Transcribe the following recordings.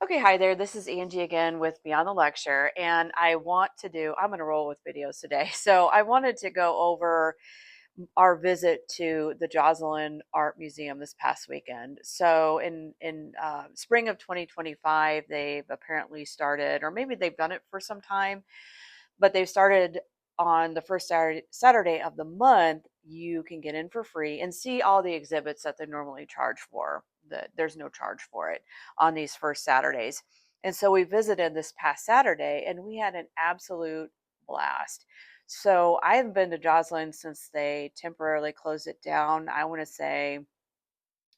Okay, hi there. This is Angie again with Beyond the Lecture, and I'm going to roll with videos today. So I wanted to go over our visit to the Joslyn Art Museum this past weekend. So in spring of 2025, they've apparently started, or maybe they've done it for some time, but they've started on the first Saturday of the month. You can get in for free and see all the exhibits that they normally charge for. There's no charge for it on these first Saturdays. And so we visited this past Saturday and we had an absolute blast. So I haven't been to Joslyn since they temporarily closed it down. I want to say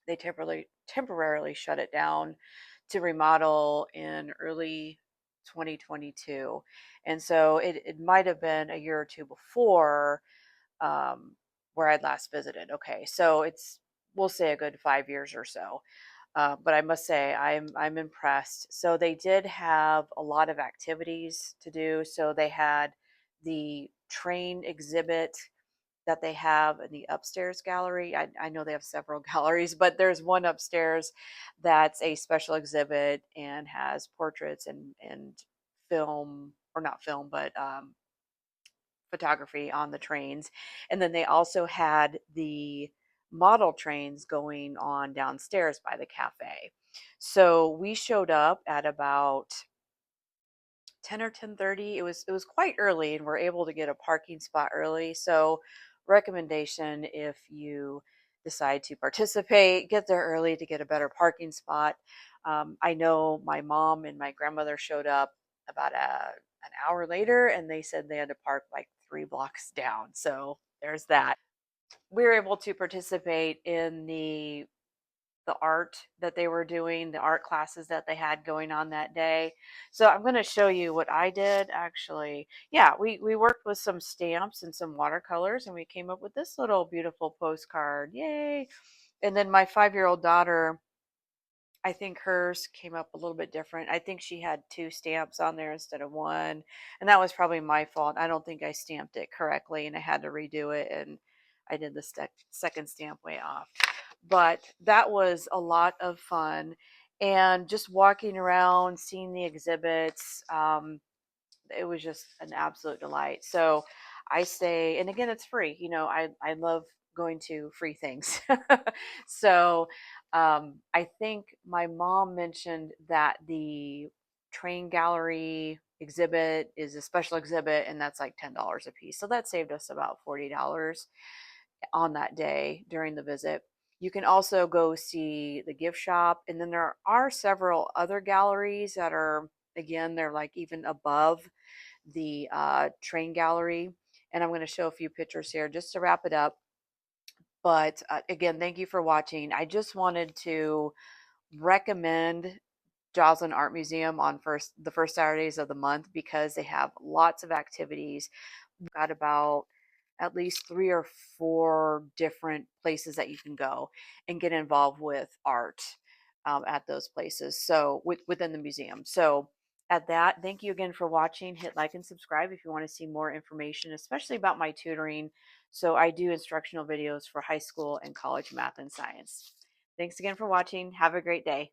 they temporarily shut it down to remodel in early 2022. And so it might have been a year or two before um, where I'd last visited. Okay, so we'll say a good 5 years or so. But I must say I'm impressed. So they did have a lot of activities to do. So they had the train exhibit that they have in the upstairs gallery. I know they have several galleries, but there's one upstairs that's a special exhibit and has portraits and film, or not film, but photography on the trains. And then they also had the model trains going on downstairs by the cafe. So we showed up at about 10 or 10:30. It was quite early and we're able to get a parking spot early. So recommendation, if you decide to participate, get there early to get a better parking spot. I know my mom and my grandmother showed up about an hour later and they said they had to park like 3 blocks down. So there's that. We were able to participate in the art that they were doing, the art classes that they had going on that day. So I'm going to show you what I did actually. Yeah, we worked with some stamps and some watercolors and we came up with this little beautiful postcard. Yay. And then my 5-year-old daughter, I think hers came up a little bit different. I think she had 2 stamps on there instead of one. And that was probably my fault. I don't think I stamped it correctly and I had to redo it. And I did the second stamp way off. But that was a lot of fun. And just walking around, seeing the exhibits, it was just an absolute delight. So I say, and again, it's free. I love going to free things. So I think my mom mentioned that the train gallery exhibit is a special exhibit, and that's like $10 a piece. So that saved us about $40 on that day during the visit. You can also go see the gift shop, and then there are several other galleries that are, again, they're like even above the train gallery. And I'm going to show a few pictures here just to wrap it up. But again, thank you for watching. I just wanted to recommend Joslyn Art Museum on the first Saturdays of the month because they have lots of activities. We've got about at least 3 or 4 different places that you can go and get involved with art at those places. So within the museum. So at that, thank you again for watching. Hit like and subscribe if you want to see more information, especially about my tutoring. So I do instructional videos for high school and college math and science. Thanks again for watching. Have a great day.